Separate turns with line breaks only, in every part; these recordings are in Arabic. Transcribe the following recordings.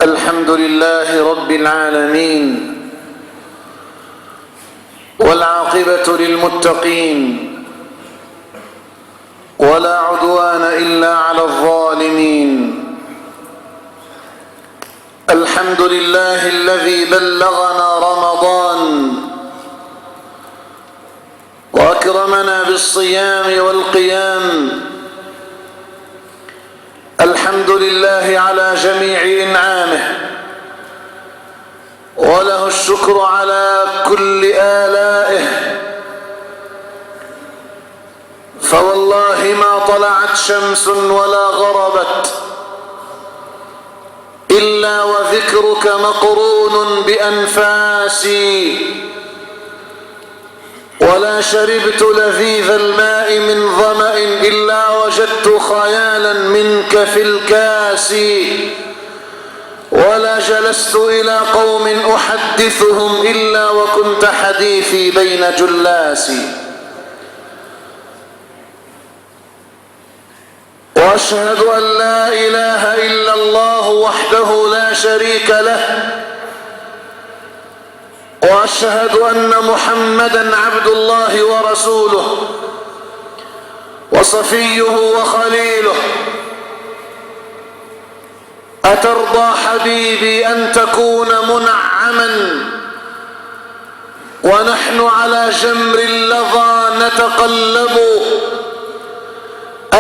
الحمد لله رب العالمين والعاقبة للمتقين ولا عدوان إلا على الظالمين. الحمد لله الذي بلغنا رمضان وأكرمنا بالصيام والقيام. الحمد لله على جميع إنعامه وله الشكر على كل آلائه، فوالله ما طلعت شمس ولا غربت إلا وذكرك مقرون بأنفاسي، ولا شربت لذيذ الماء من ظمأ إلا وجدت خيالا منك في الكاس، ولا جلست إلى قوم أحدثهم إلا وكنت حديثي بين جلاسي. وأشهد أن لا إله إلا الله وحده لا شريك له، وأشهد أن محمدًا عبد الله ورسوله وصفيه وخليله. أترضى حبيبي أن تكون منعما ونحن على جمر اللظى نتقلب؟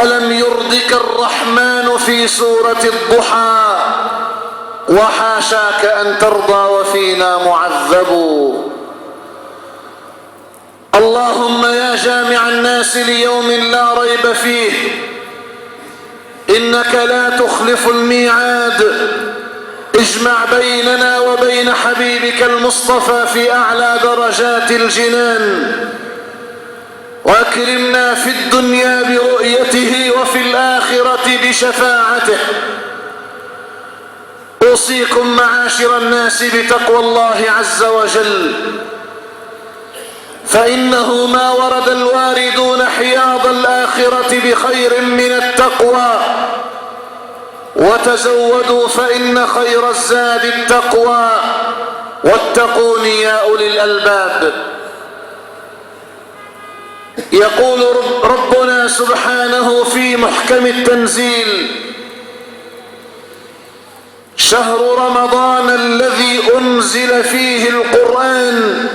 ألم يرضك الرحمن في سورة الضحى وحاشاك أن ترضى وفينا معذب؟ اللهم يا جامع الناس ليوم لا ريب فيه إنك لا تخلف الميعاد، اجمع بيننا وبين حبيبك المصطفى في أعلى درجات الجنان، وأكرمنا في الدنيا برؤيته وفي الآخرة بشفاعته. أوصيكم معاشر الناس بتقوى الله عز وجل، فإنه ما ورد الواردون حياض الآخرة بخير من التقوى. وتزودوا فإن خير الزاد التقوى، واتقون يا أولي الألباب. يقول ربنا سبحانه في محكم التنزيل: شهر رمضان الذي أنزل فيه القرآن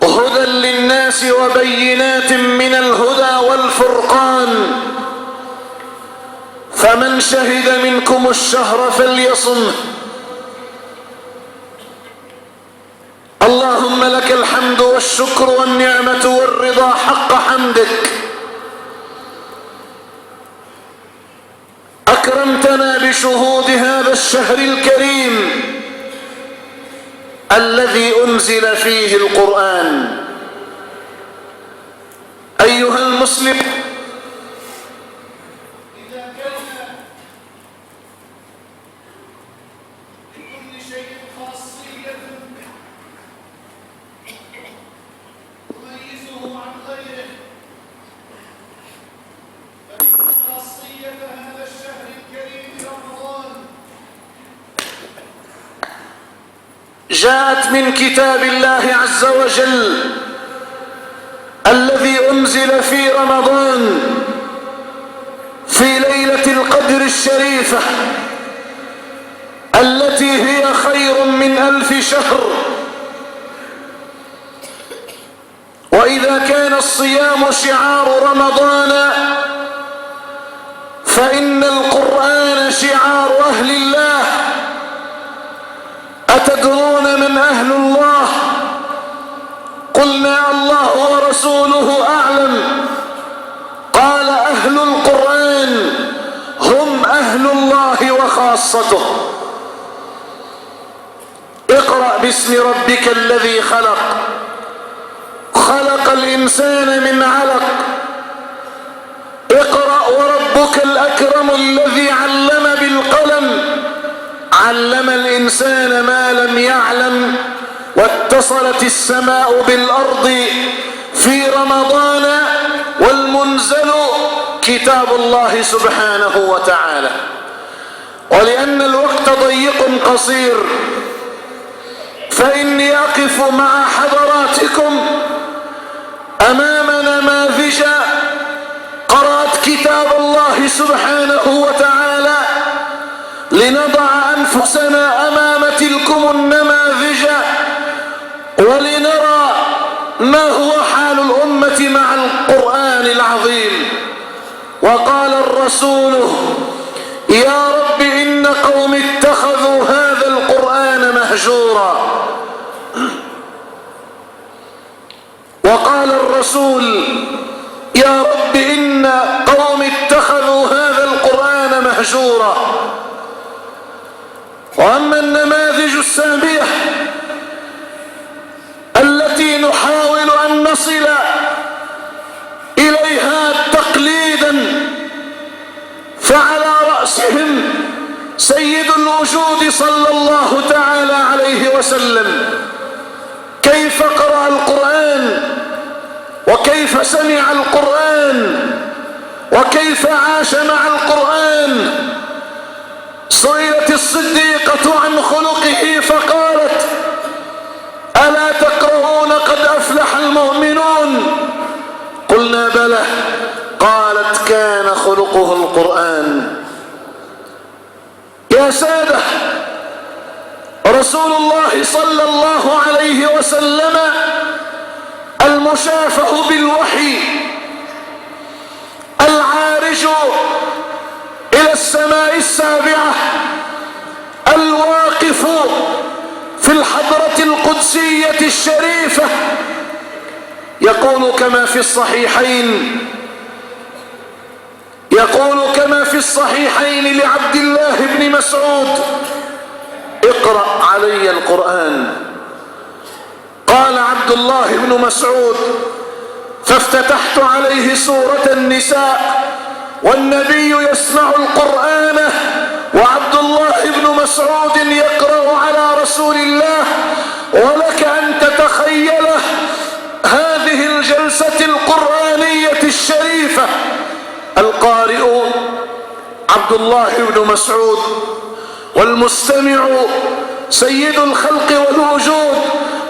هدى للناس وبينات من الهدى والفرقان، فمن شهد منكم الشهر فليصمه. اللهم لك الحمد والشكر والنعمة والرضا حق حمدك. أكرمتنا بشهود هذا الشهر الكريم الذي أنزل فيه القرآن. أيها المسلم، إذا كان لكل شيء خاصية تميزه عن غيره، فإن خاصية هذا الشهر الكريم رمضان جاءت من كتاب الله عز وجل الذي أنزل في رمضان في ليلة القدر الشريفة التي هي خير من 1000 شهر. وإذا كان الصيام شعار رمضان فإن القرآن شعار أهل الله. أتدرون من أهل الله؟ قلنا الله ورسوله أعلم. قال أهل القرآن هم أهل الله وخاصته. اقرأ باسم ربك الذي خلق، خلق الإنسان من علق. اقرأ وربك الأكرم الذي علم بالقلم، علم الإنسان ما لم يعلم. واتصلت السماء بالأرض في رمضان، والمنزل كتاب الله سبحانه وتعالى. ولأن الوقت ضيق قصير فإني أقف مع حضراتكم أمام نماذج قرأت كتاب الله سبحانه وتعالى لنضع أنفسنا أمام تلكم النماذج ولنرى ما هو حال الأمة مع القرآن العظيم. وقال الرسول: يا رب إن قوم اتخذوا هذا القرآن مهجورا. وقال الرسول: يا رب إن قوم اتخذوا هذا القرآن مهجورا. وأما النماذج السامية التي نحاول أن نصل إليها تقليدا، فعلى رأسهم سيد الوجود صلى الله تعالى عليه وسلم. كيف قرأ القرآن، وكيف سمع القرآن، وكيف عاش مع القرآن. سئلت الصديقة عن خلقه فقالت: ألا تقرؤون قد أفلح المؤمنون؟ قلنا: بلى. قالت: كان خلقه القرآن. يا سادة، رسول الله صلى الله عليه وسلم المشافه بالوحي، العارج إلى السماء السابعة، الواقف في الحضرة القدسية الشريفة، يقول كما في الصحيحين لعبد الله بن مسعود: اقرأ علي القرآن. قال عبد عبد الله بن مسعود، فافتتحت عليه سورة النساء والنبي يسمع القرآن وعبد الله بن مسعود يقرأ على رسول الله. ولك أن تتخيل هذه الجلسة القرآنية الشريفة، القارئ عبد الله بن مسعود والمستمع سيد الخلق والوجود.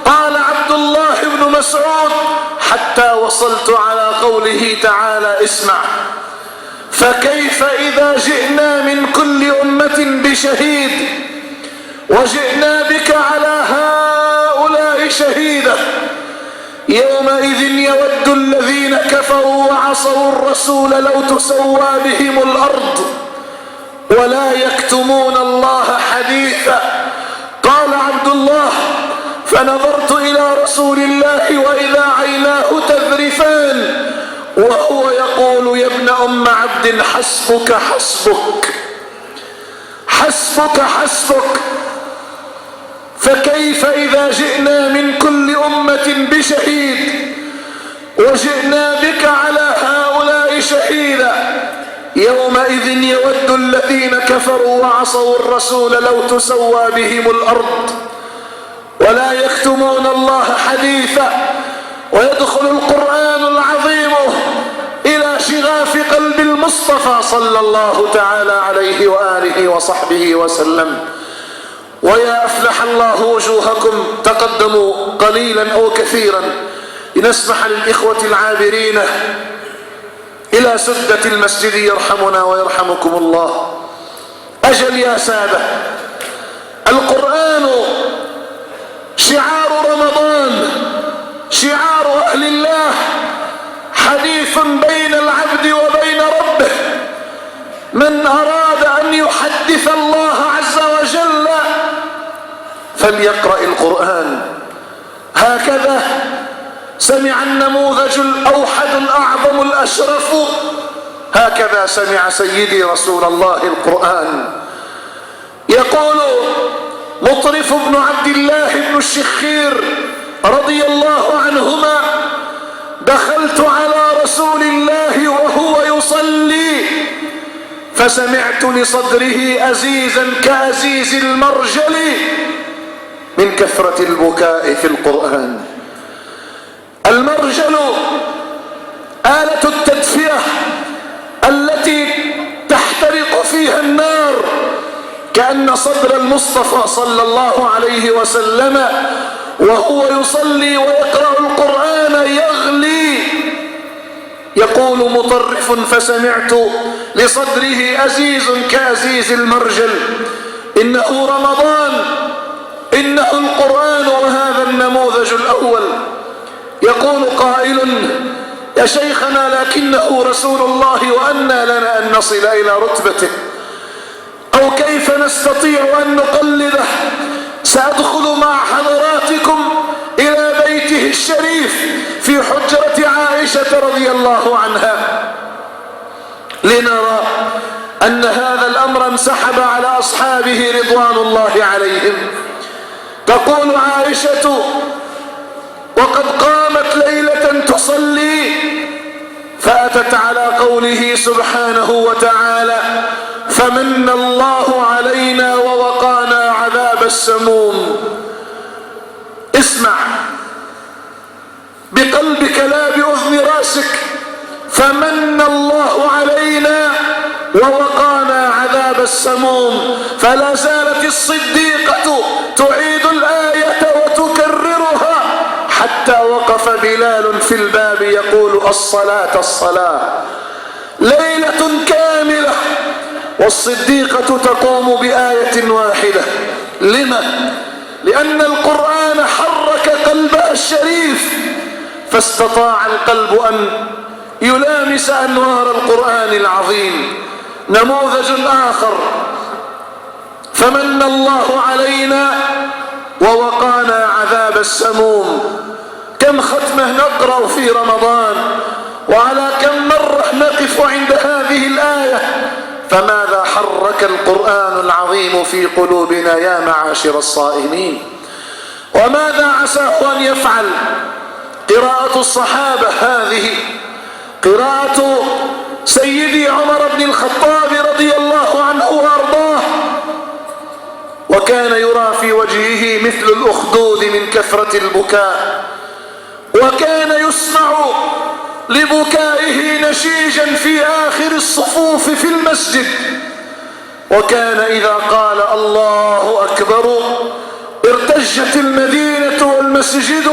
قال عبد الله بن مسعود حتى وصلت على قوله تعالى: اسمع: فكيف إذا جئنا من كل أمة بشهيد وجئنا بك على هؤلاء شهيدا، يومئذ يود الذين كفروا وعصوا الرسول لو تسوى بهم الأرض ولا يكتمون الله حديثا. قال عبد الله: فنظرت إلى رسول الله وإذا عيناه تذرفان وهو يقول: يا ابن أم عبد حسبك حسبك حسبك حسبك. فكيف إذا جئنا من كل أمة بشهيد وجئنا بك على هؤلاء شهيدا، يومئذ يود الذين كفروا وعصوا الرسول لو تسوى بهم الأرض ولا يكتمون الله حديثا. ويدخل القرآن العظيم إلى شغاف قلب المصطفى صلى الله تعالى عليه وآله وصحبه وسلم. ويا أفلح الله وجوهكم، تقدموا قليلا أو كثيرا لنسمح للإخوة العابرين إلى سدة المسجد يرحمنا ويرحمكم الله. أجل يا سادة، القرآن شعار رمضان، شعار أهل الله، حديث بين العبد وبين ربه. من أراد أن يحدث الله عز وجل فليقرأ القرآن. هكذا سمع النموذج الأوحد الأعظم الأشرف، هكذا سمع سيدي رسول الله القرآن. يقول مطرف بن عبد الله بن الشخير رضي الله عنهما: دخلت على رسول الله وهو يصلي فسمعت لصدره أزيزا كأزيز المرجل من كثرة البكاء في القرآن. المرجل آلة التدفئة التي تحترق فيها النار، كأن صدر المصطفى صلى الله عليه وسلم وهو يصلي ويقرأ القرآن يغلي. يقول مطرف: فسمعت لصدره أزيز كأزيز المرجل. إنه رمضان، إنه القرآن، وهذا النموذج الأول. يقول قائل: يا شيخنا لكنه رسول الله وأنى لنا أن نصل إلى رتبته، أو كيف نستطيع أن نقلده؟ سأدخل مع حضراتكم إلى بيته الشريف في حجرة عائشة رضي الله عنها لنرى أن هذا الأمر انسحب على أصحابه رضوان الله عليهم. تقول عائشة: وقد قامت ليلة تصلي فأتت على قوله سبحانه وتعالى: فمن الله علينا ووقانا عذاب السموم. اسمع بقلبك لا بأذن راسك: فمن الله علينا ووقانا عذاب السموم. فلا زالت الصديقة تعيد الآية وتكررها حتى وقف بلال في الباب يقول: الصلاة الصلاة. ليلة كاملة والصديقة تقوم بآية واحدة. لما؟ لأن القرآن حرك قلبها الشريف، فاستطاع القلب أن يلامس أنوار القرآن العظيم. نموذج آخر: فمن الله علينا ووقانا عذاب السموم. كم ختمة نقرأ في رمضان، وعلى كم مرة نقف عند هذه الآية. فماذا حرك القرآن العظيم في قلوبنا يا معاشر الصائمين؟ وماذا عساه أن يفعل؟ قراءة الصحابة هذه قراءة سيدي عمر بن الخطاب رضي الله عنه وأرضاه، وكان يرى في وجهه مثل الأخدود من كثرة البكاء، وكان يسمع لبكائه نشيجا في آخر الصفوف في المسجد، وكان إذا قال الله أكبر ارتجت المدينة والمسجد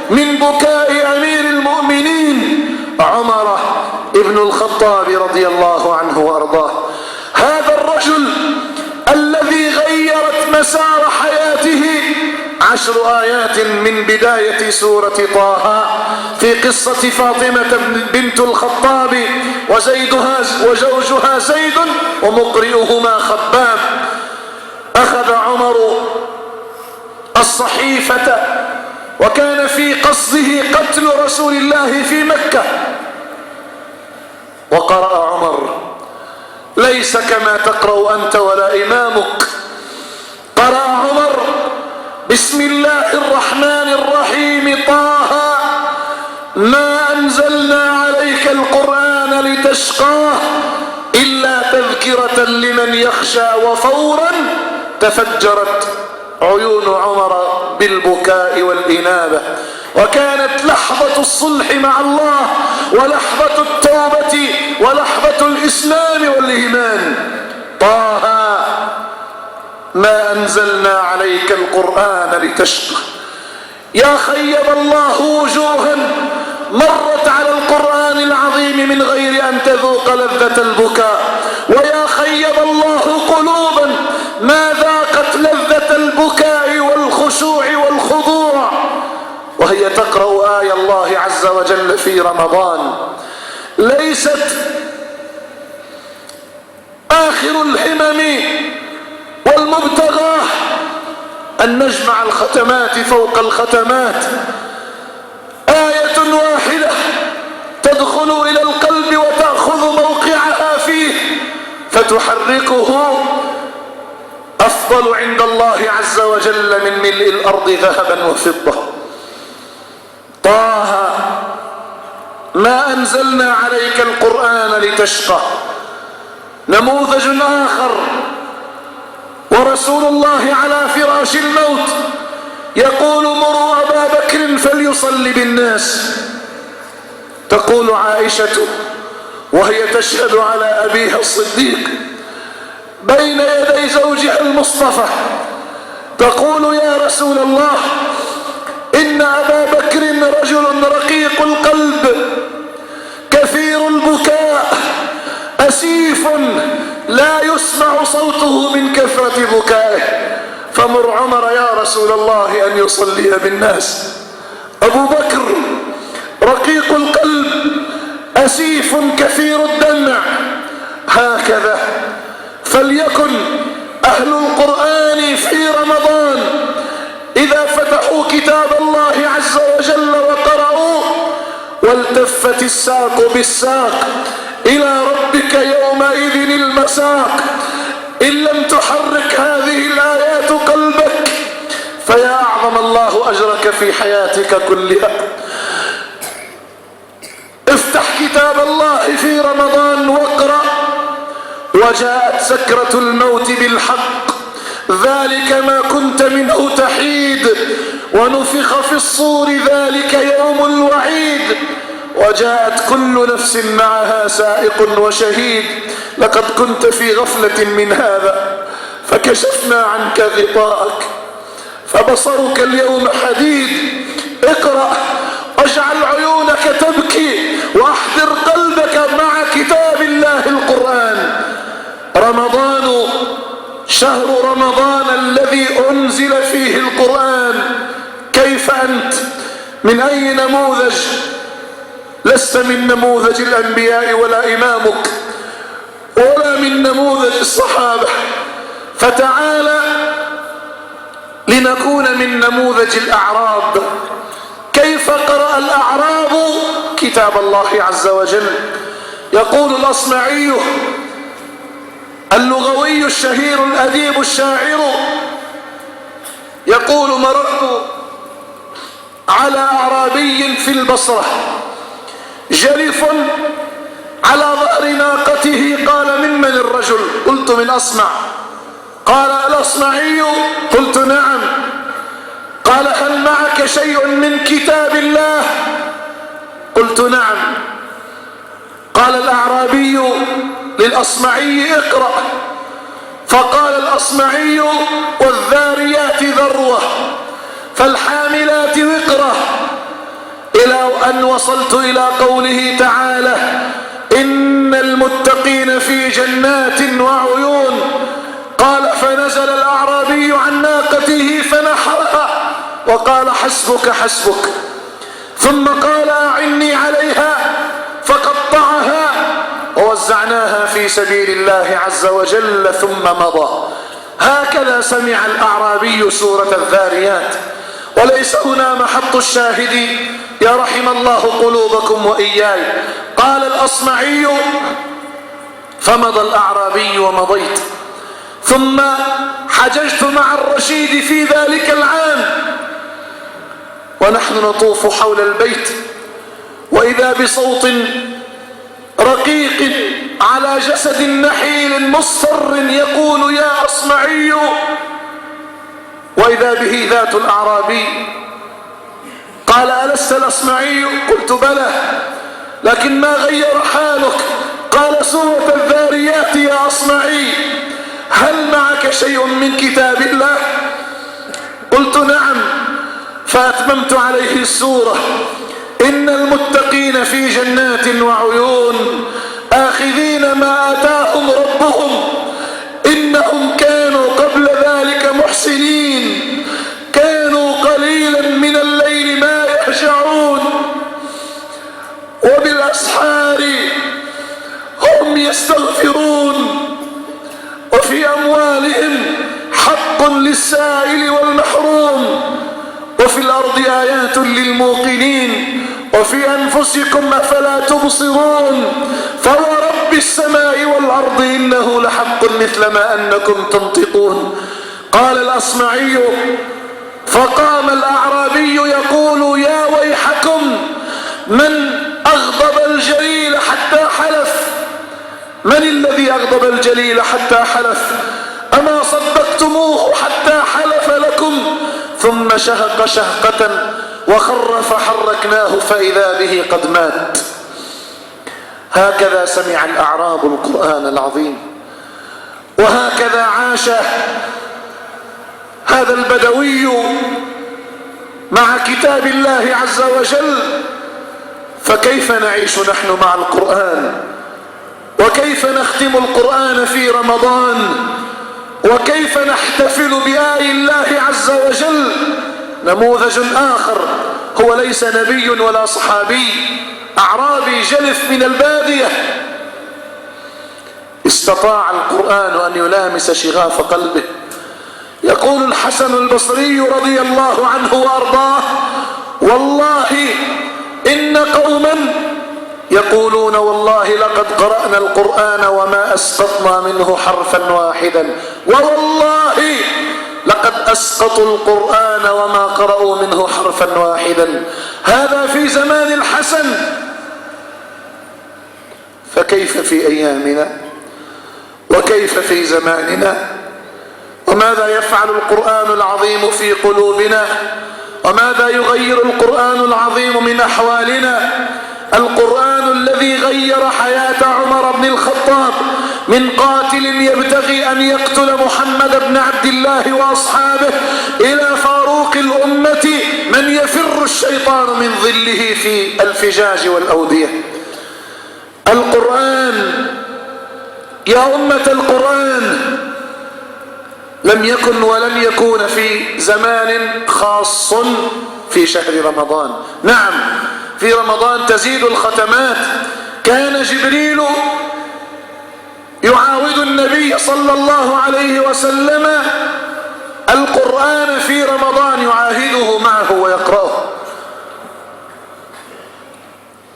من بكاء أمير المؤمنين عمر ابن الخطاب رضي الله عنه وأرضاه. هذا الرجل الذي غيرت مسار حياته 10 آيات من بداية سورة طه في قصة فاطمة بنت الخطاب وزوجها زيد ومقرئهما خباب. أخذ عمر الصحيفة وكان في قصده قتل رسول الله في مكة، وقرأ عمر ليس كما تقرأ أنت ولا إمامك. قرأ عمر بسم الله الرحمن الرحيم طه ما أنزلنا عليك القرآن لتشقاه إلا تذكرة لمن يخشى. وفورا تفجرت عيون عمر بالبكاء والإنابة، وكانت لحظة الصلح مع الله ولحظة التوبة ولحظة الإسلام والإيمان. طه ما أنزلنا عليك القرآن لتشقى. يا خيب الله وجوها مرت على القرآن العظيم من غير أن تذوق لذة البكاء، ويا خيب الله قلوبا ما ذاقت لذة البكاء والخشوع والخضوع وهي تقرأ آية الله عز وجل في رمضان. ليست آخر الهمم والمبتغاه أن نجمع الختمات فوق الختمات، آية واحدة تدخل إلى القلب وتأخذ موقعها فيه فتحركه أفضل عند الله عز وجل من ملء الأرض ذهبا وفضة. طه ما أنزلنا عليك القرآن لتشقى. نموذج آخر ورسول الله على فراش الموت يقول مروا أبا بكر فليصلي بالناس. تقول عائشة وهي تشهد على أبيها الصديق بين يدي زوجها المصطفى تقول يا رسول الله إن أبا بكر رجل رقيق القلب كثير البكاء أسيف لا يسمع صوته من كثرة بكائه، فمر عمر يا رسول الله أن يصلي بالناس. أبو بكر رقيق القلب أسيف كثير الدمع. هكذا فليكن أهل القرآن في رمضان إذا فتحوا كتاب الله عز وجل وقرأوه والتفت الساق بالساق إلى ربك يومئذ المساق. إن لم تحرك هذه الآيات قلبك فيا أعظم الله أجرك في حياتك كلها. افتح كتاب الله في رمضان واقرأ. وجاءت سكرة الموت بالحق ذلك ما كنت منه تحيد ونفخ في الصور ذلك يوم الوعيد وجاءت كل نفس معها سائق وشهيد. لقد كنت في غفلة من هذا فكشفنا عنك غطاءك فبصرك اليوم حديد. اقرأ واجعل عيونك تبكي واحضر قلبك مع كتاب الله القرآن. رمضان شهر رمضان الذي أنزل فيه القرآن. كيف أنت؟ من أي نموذج؟ لست من نموذج الأنبياء ولا إمامك ولا من نموذج الصحابة، فتعال لنكون من نموذج الأعراب. كيف قرأ الأعراب كتاب الله عز وجل؟ يقول الأصمعي اللغوي الشهير الأديب الشاعر يقول مررت على أعرابي في البصرة جرف على ظهر ناقته. قال: ممن الرجل؟ قلت: من أصمع. قال: الأصمعي؟ قلت: نعم. قال: هل معك شيء من كتاب الله؟ قلت: نعم. قال الأعرابي للأصمعي: اقرأ. فقال الأصمعي: والذاريات ذروة فالحاملات وقرة، إلى أن وصلت إلى قوله تعالى: إن المتقين في جنات وعيون. قال: فنزل الأعرابي عن ناقته فنحرها وقال: حسبك حسبك. ثم قال: أعني عليها، فقطعها ووزعناها في سبيل الله عز وجل ثم مضى. هكذا سمع الأعرابي سورة الذاريات. وليس هنا محط الشاهد، يا رحم الله قلوبكم وإياي. قال الأصمعي: فمضى الأعرابي ومضيت، ثم حججت مع الرشيد في ذلك العام، ونحن نطوف حول البيت، وإذا بصوت رقيق على جسد نحيل مصفر يقول: يا أصمعي. وإذا به ذات الأعرابي. قال: ألست الأصمعي؟ قلت: بلى، لكن ما غير حالك؟ قال: سورة الذاريات يا أصمعي. هل معك شيء من كتاب الله؟ قلت: نعم. فأتممت عليه السورة: إن المتقين في جنات وعيون آخذين ما آتاهم ربهم إنهم كانوا قبل ذلك محسنين، كانوا قليلا من الليل ما يهجعون وبالأسحار هم يستغفرون، وفي أموالهم حق للسائل والمحروم، وفي الأرض آيات للموقنين، وفي أنفسكم أفلا تبصرون، فورب السماء والأرض إنه لحق مثل ما أنكم تنطقون. قال الأصمعي: فقام الأعرابي يقول: يا ويحكم، من أغضب الجليل حتى حلف؟ من الذي أغضب الجليل حتى حلف؟ أما صدقتموه حتى حلف لكم؟ ثم شهق شهقة وخر فحركناه فإذا به قد مات. هكذا سمع الأعراب القرآن العظيم، وهكذا عاش هذا البدوي مع كتاب الله عز وجل. فكيف نعيش نحن مع القرآن؟ وكيف نختم القرآن في رمضان؟ وكيف نحتفل بآي الله عز وجل؟ نموذج آخر، هو ليس نبي ولا صحابي، أعرابي جلف من البادية، استطاع القرآن أن يلامس شغاف قلبه. يقول الحسن البصري رضي الله عنه وأرضاه: والله إن قوما يقولون والله لقد قرأنا القرآن وما أسقطنا منه حرفا واحدا، ووالله لقد أسقطوا القرآن وما قرأوا منه حرفا واحدا. هذا في زمان الحسن، فكيف في أيامنا؟ وكيف في زماننا؟ وماذا يفعل القرآن العظيم في قلوبنا؟ وماذا يغير القرآن العظيم من أحوالنا؟ القرآن الذي غير حياة عمر بن الخطاب من قاتل يبتغي أن يقتل محمد بن عبد الله وأصحابه إلى فاروق الأمة من يفر الشيطان من ظله في الفجاج والأودية. القرآن يا أمة القرآن لم يكن ولن يكون في زمان خاص في شهر رمضان. نعم، في رمضان تزيد الختمات. كان جبريل يعاود النبي صلى الله عليه وسلم القرآن في رمضان، يعاهده معه ويقرأه.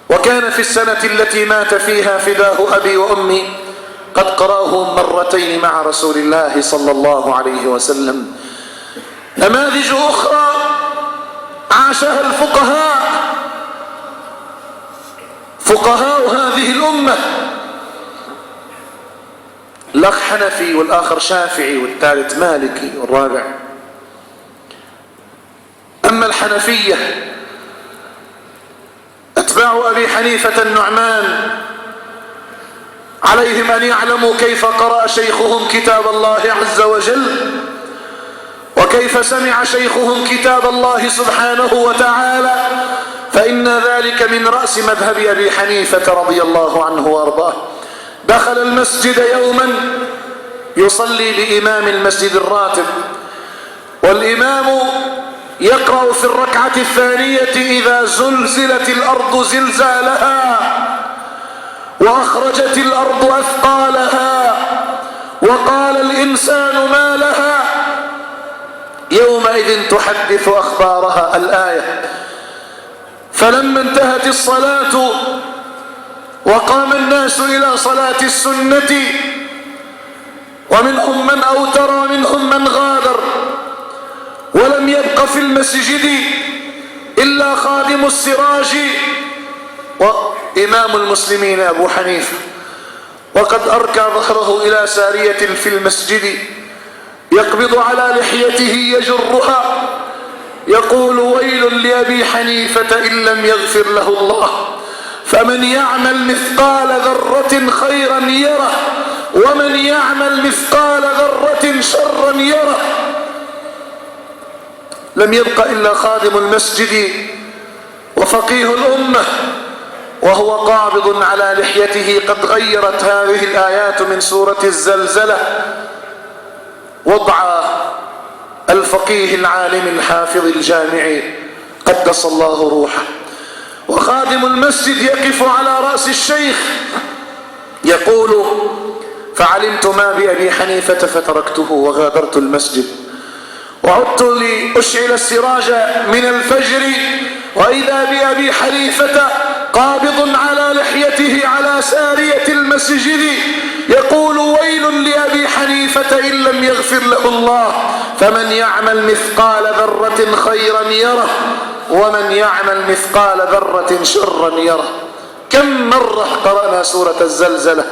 وكان في السنة التي مات فيها فداه أبي وأمي قد قرأه مرتين مع رسول الله صلى الله عليه وسلم. نماذج أخرى ناقشها الفقهاء، فقهاء هذه الأمة، الأخ حنفي والآخر شافعي والثالث مالكي والرابع. أما الحنفية أتباع أبي حنيفة النعمان عليهم أن يعلموا كيف قرأ شيخهم كتاب الله عز وجل، وكيف سمع شيخهم كتاب الله سبحانه وتعالى، فإن ذلك من رأس مذهب أبي حنيفة رضي الله عنه وأرضاه. دخل المسجد يوما يصلي بإمام المسجد الراتب، والإمام يقرأ في الركعة الثانية: إذا زلزلت الأرض زلزالها وأخرجت الأرض أثقالها وقال الإنسان ما لها يومئذ تحدث أخبارها، الآية. فلما انتهت الصلاة وقام الناس إلى صلاة السنة، ومنهم من أوتر ومنهم من غادر، ولم يبق في المسجد إلا خادم السراج وإمام المسلمين أبو حنيفة، وقد أركى ظهره إلى سارية في المسجد يقبض على لحيته يجرها يقول: ويل لأبي حنيفة إن لم يغفر له الله، فمن يعمل مثقال ذرة خيرا يره ومن يعمل مثقال ذرة شرا يره. لم يبق إلا خادم المسجد وفقيه الأمة وهو قابض على لحيته. قد غيرت هذه الآيات من سورة الزلزلة وضع الفقيه العالم الحافظ الجامع قدس الله روحه. وخادم المسجد يقف على رأس الشيخ يقول: فعلمت ما بأبي حنيفة فتركته وغادرت المسجد، وعدت لأشعل السراج من الفجر وإذا بأبي حنيفة قابض على لحيته على سارية المسجد يقول: ويل لأبي حنيفة إن لم يغفر له الله، فمن يعمل مثقال ذرة خيرا يره ومن يعمل مثقال ذرة شرا يره. كم مرة قرأنا سورة الزلزلة،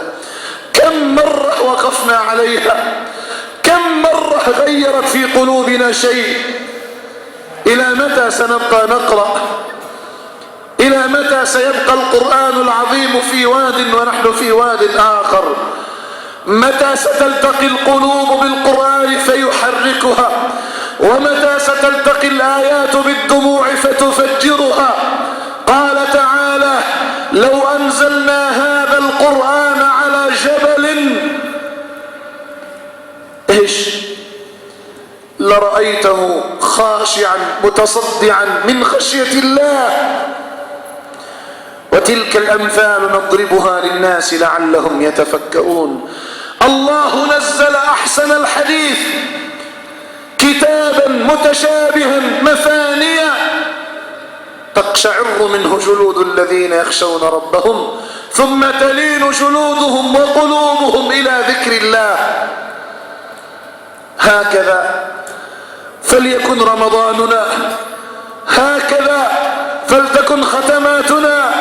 كم مرة وقفنا عليها، كم مرة غيرت في قلوبنا شيء. إلى متى سنبقى نقرأ؟ إلى متى سيبقى القرآن العظيم في واد ونحن في واد آخر؟ متى ستلتقي القلوب بالقرآن فيحركها؟ ومتى ستلتقي الآيات بالدموع فتفجرها؟ قال تعالى: لو أنزلنا هذا القرآن على جبل لرأيته خاشعا متصدعا من خشية الله. وتلك الأمثال نضربها للناس لعلهم يتفكرون. الله نزل أحسن الحديث كتابا متشابها مثانيا تقشعر منه جلود الذين يخشون ربهم ثم تلين جلودهم وقلوبهم إلى ذكر الله. هكذا فليكن رمضاننا، هكذا فلتكن ختماتنا،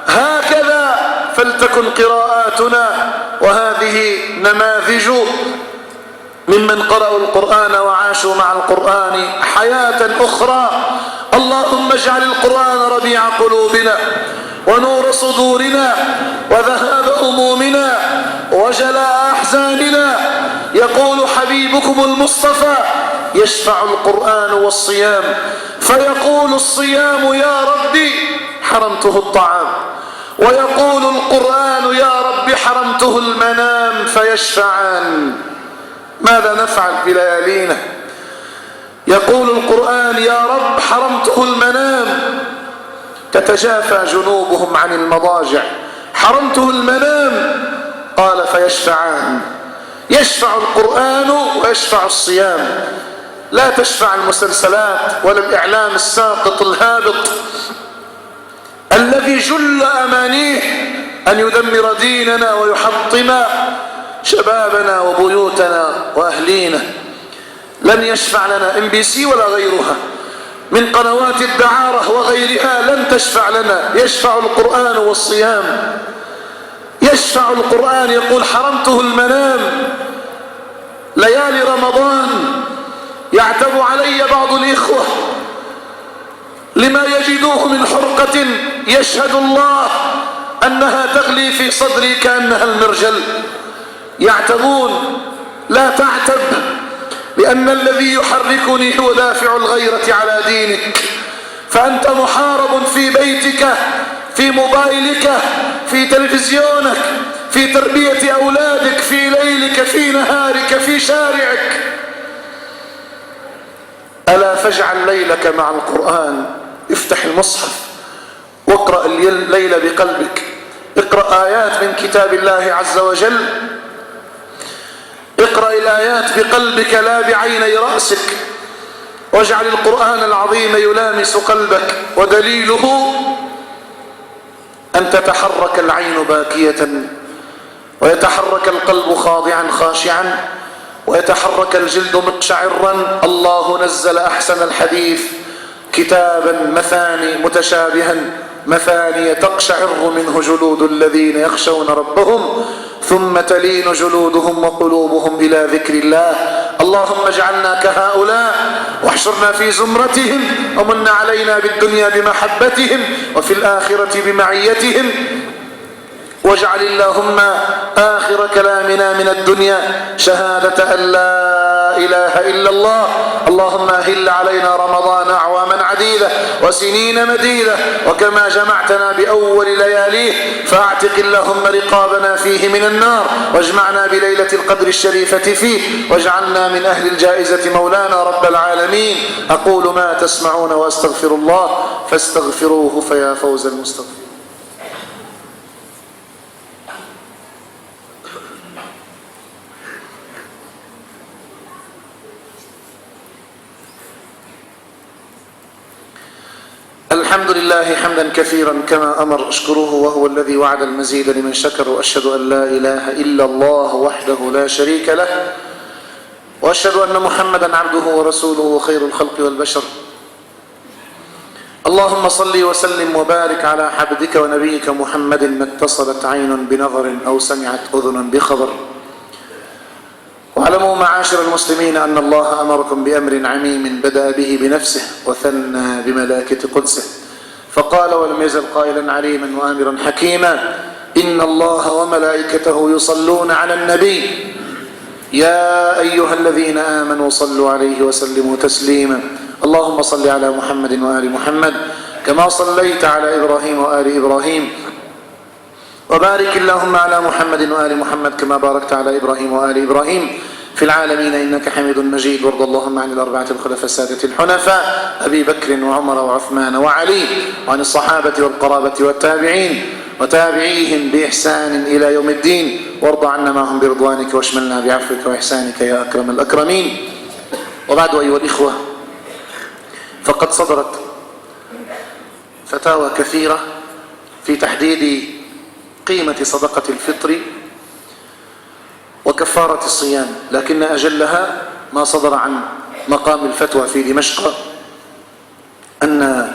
هكذا فلتكن قراءاتنا. وهذه نماذج ممن قرأوا القرآن وعاشوا مع القرآن حياة أخرى. اللهم اجعل القرآن ربيع قلوبنا ونور صدورنا وذهاب همومنا وجلاء أحزاننا. يقول حبيبكم المصطفى: يشفع القرآن والصيام، فيقول الصيام: يا ربي حرمته الطعام، ويقول القرآن: يا رب حرمته المنام، فيشفعان. ماذا نفعل بليالينا؟ يقول القرآن: يا رب حرمته المنام، تتجافى جنوبهم عن المضاجع، حرمته المنام. قال: فيشفعان. يشفع القرآن ويشفع الصيام، لا تشفع المسلسلات ولا الإعلام الساقط الهابط الذي جل أمانيه أن يدمر ديننا ويحطم شبابنا وبيوتنا وأهلينا. لن يشفع لنا MBC ولا غيرها، من قنوات الدعارة وغيرها لن تشفع لنا. يشفع القرآن والصيام، يشفع القرآن. يقول حرمته المنام ليالي رمضان. يعتب علي بعض الإخوة لما يجدوه من حرقة يشهد الله أنها تغلي في صدري كأنها المرجل. يعتبون. لا تعتب، لأن الذي يحركني هو دافع الغيرة على دينك. فأنت محارب في بيتك، في موبايلك، في تلفزيونك، في تربية أولادك، في ليلك، في نهارك، في شارعك. ألا فاجعل ليلك مع القرآن. افتح المصحف واقرأ الليل بقلبك. اقرأ آيات من كتاب الله عز وجل. اقرأ الآيات بقلبك لا بعيني رأسك. واجعل القرآن العظيم يلامس قلبك. ودليله أن تتحرك العين باكية، ويتحرك القلب خاضعا خاشعا، ويتحرك الجلد مقشعرا. الله نزل أحسن الحديث كتابا مثاني متشابها مثاني تقشعر منه جلود الذين يخشون ربهم ثم تلين جلودهم وقلوبهم إلى ذكر الله. اللهم اجعلنا كهؤلاء واحشرنا في زمرتهم، ومن علينا بالدنيا بمحبتهم وفي الآخرة بمعيتهم. واجعل اللهم آخر كلامنا من الدنيا شهادة أن لا إله إلا الله. اللهم أهل علينا رمضان أعواما عديدة وسنين مديدة، وكما جمعتنا بأول لياليه فأعتق اللهم رقابنا فيه من النار، واجمعنا بليلة القدر الشريفة فيه، واجعلنا من أهل الجائزة مولانا رب العالمين. أقول ما تسمعون وأستغفر الله فاستغفروه فيا فوز المستغفر. الحمد لله حمدا كثيرا كما أمر. اشكروه وهو الذي وعد المزيد لمن شكر. وأشهد أن لا إله إلا الله وحده لا شريك له، وأشهد أن محمدا عبده ورسوله خير الخلق والبشر. اللهم صل وسلم وبارك على عبدك ونبيك محمد ما اتصلت عين بنظر أو سمعت أذن بخبر. واعلموا معاشر المسلمين أن الله أمركم بأمر عميم بدأ به بنفسه وثنى بملائكة قدسه، فقال ولم يزل قائلا عليما وآمرا حكيما: إن الله وملائكته يصلون على النبي يا أيها الذين آمنوا صلوا عليه وسلموا تسليما. اللهم صل على محمد وآل محمد كما صليت على إبراهيم وآل إبراهيم، وبارك اللهم على محمد وآل محمد كما باركت على إبراهيم وآل إبراهيم في العالمين إنك حميد مجيد. وارض اللهم عن الأربعة الخلفاء السادة الحنفاء أبي بكر وعمر وعثمان وعلي، وعن الصحابة والقرابة والتابعين وتابعيهم بإحسان إلى يوم الدين. وارض عنا معهم برضوانك واشملنا بعفوك وإحسانك يا أكرم الأكرمين. وبعد أيها الإخوة، فقد صدرت فتاوى كثيرة في تحديد قيمة صدقة الفطر وكفارة الصيام، لكن أجلها ما صدر عن مقام الفتوى في دمشق أن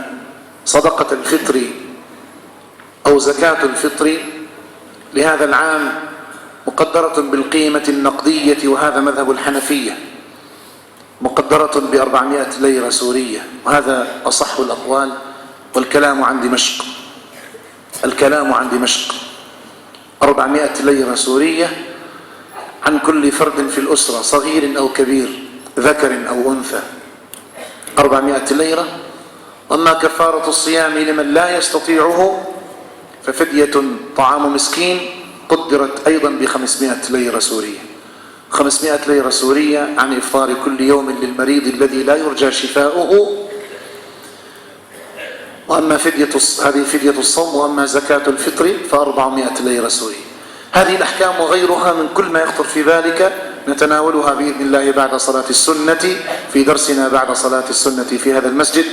صدقة الفطر أو زكاة الفطر لهذا العام مقدرة بالقيمة النقدية، وهذا مذهب الحنفية، مقدرة ب400 ليرة سورية، وهذا أصح الأقوال. والكلام عن دمشق، الكلام عن دمشق 400 ليرة سورية عن كل فرد في الأسرة صغير أو كبير ذكر أو أنثى، 400 ليرة. أما كفارة الصيام لمن لا يستطيعه ففدية طعام مسكين قدرت أيضا ب500 ليرة سورية، 500 ليرة سورية عن إفطار كل يوم للمريض الذي لا يرجى شفاؤه. وأما هذه فدية الصوم. وأما زكاة الفطر ف400 ليرة سورية. هذه الأحكام وغيرها من كل ما يخطر في ذلك نتناولها بإذن الله بعد صلاة السنة في درسنا بعد صلاة السنة في هذا المسجد.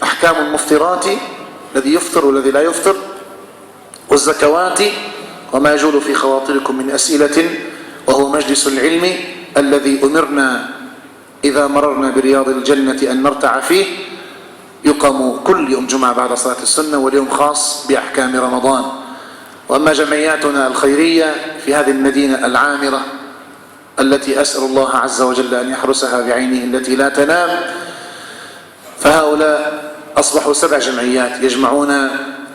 أحكام المفطرات، الذي يفطر والذي لا يفطر، والزكوات، وما يجول في خواطركم من أسئلة، وهو مجلس العلم الذي أمرنا إذا مررنا برياض الجنة أن نرتع فيه. يقام كل يوم جمعة بعد صلاة السنة، واليوم خاص بأحكام رمضان. وأما جمعياتنا الخيرية في هذه المدينة العامرة التي أسأل الله عز وجل أن يحرسها بعينه التي لا تنام، فهؤلاء أصبحوا 7 جمعيات يجمعون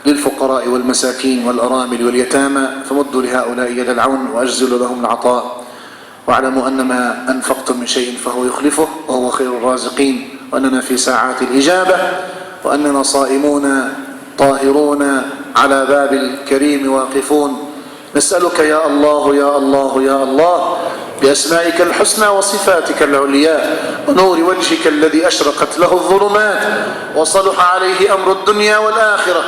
للفقراء والمساكين والأرامل واليتامى، فمدوا لهؤلاء يد العون وأجزلوا لهم العطاء، واعلموا أن ما أنفقتم من شيء فهو يخلفه وهو خير الرازقين، وأننا في ساعات الإجابة، وأننا صائمون طاهرون على باب الكريم واقفون. نسألك يا الله يا الله يا الله بأسمائك الحسنى وصفاتك العليا ونور وجهك الذي أشرقت له الظلمات وصلح عليه أمر الدنيا والآخرة،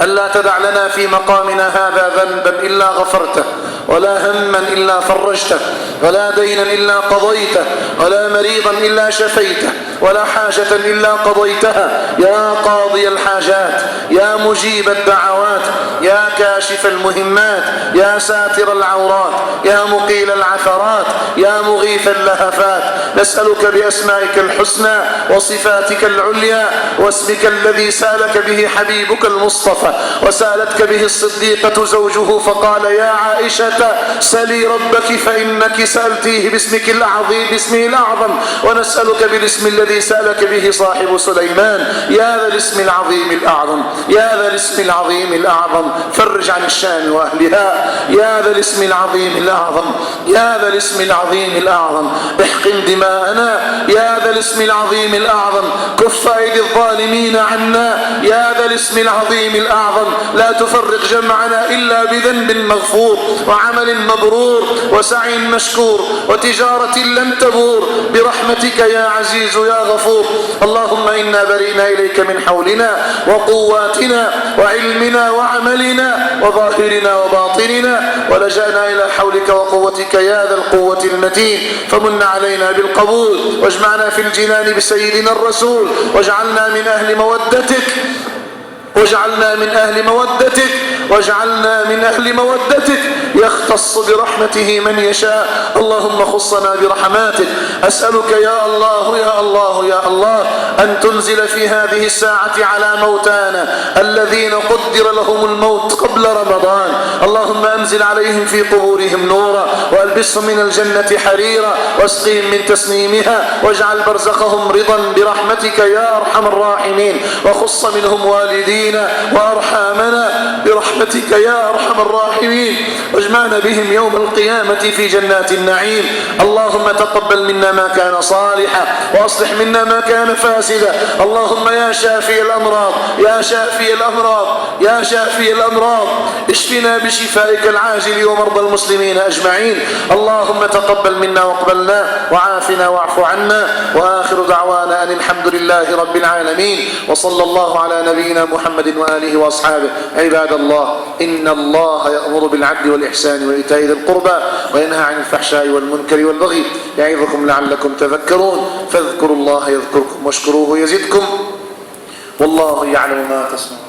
ألا تدع لنا في مقامنا هذا ذنبا إلا غفرته، ولا هما إلا فرجته، ولا دينا إلا قضيته، ولا مريضا إلا شفيته، ولا حاجة إلا قضيتها يا قاضي الحاجات، يا مجيب الدعوات، يا كاشف المهمات، يا ساتر العورات، يا مقيل العثرات، يا مغيث اللهفات. نسألك بأسمائك الحسنى وصفاتك العليا واسمك الذي سألك به حبيبك المصطفى وسألتك به الصديقة زوجه فقال يا عائشة سلي ربك فإنك سألتيه باسمك العظيم باسمه الأعظم، ونسألك بالاسم الذي سألك به صاحب سليمان، يا ذا الاسم العظيم الأعظم، يا ذا الاسم العظيم الأعظم، فرج عن الشام وأهلها، يا ذا الاسم العظيم الأعظم، يا ذا الاسم العظيم الأعظم، احقن دماءنا يا ذا الاسم العظيم الأعظم، كف أيدي الظالمين عنا يا ذا الاسم العظيم الأعظم، لا تفرق جمعنا إلا بذنب مغفور وعمل مبرور وسعي مشكور وتجارة لن تبور برحمتك يا عزيز يا غفور. اللهم إنا برئنا إليك من حولنا وقواتنا وعلمنا وعملنا وظاهرنا وباطننا، ولجأنا إلى حولك وقوتك يا ذا القوة المتين، فمن علينا بالقبول واجمعنا في الجنان بسيدنا الرسول، واجعلنا من أهل مودتك، واجعلنا من أهل مودتك، واجعلنا من أهل مودتك، يختص برحمته من يشاء. اللهم خصنا برحماتك. أسألك يا الله يا الله يا الله أن تنزل في هذه الساعة على موتانا الذين قدر لهم الموت قبل رمضان، اللهم أنزل عليهم في قبورهم نورا وألبسهم من الجنة حريرا واسقهم من تسنيمها، واجعل برزخهم رضا برحمتك يا أرحم الراحمين، وخص منهم والدينا وأرحامنا برحمتك يا أرحم الراحمين، واجمعنا بهم يوم القيامة في جنات النعيم. اللهم تقبل منا ما كان صالحا وأصلح منا ما كان فاسدا. اللهم يا شافي الأمراض يا شافي الأمراض يا شافي الأمراض اشفنا بشفائك العاجل ومرضى المسلمين أجمعين. اللهم تقبل منا واقبلنا وعافنا واعف عنا، وآخر دعوانا أن الحمد لله رب العالمين، وصلى الله على نبينا محمد وآله وأصحابه. عباد الله، إن الله يأمر بالعدل والإحسان وإيتاء ذي القربى وينهى عن الفحشاء والمنكر والبغي يعظكم لعلكم تذكرون، فاذكروا الله يذكركم واشكروه يزدكم، والله يعلم ما تصنعون.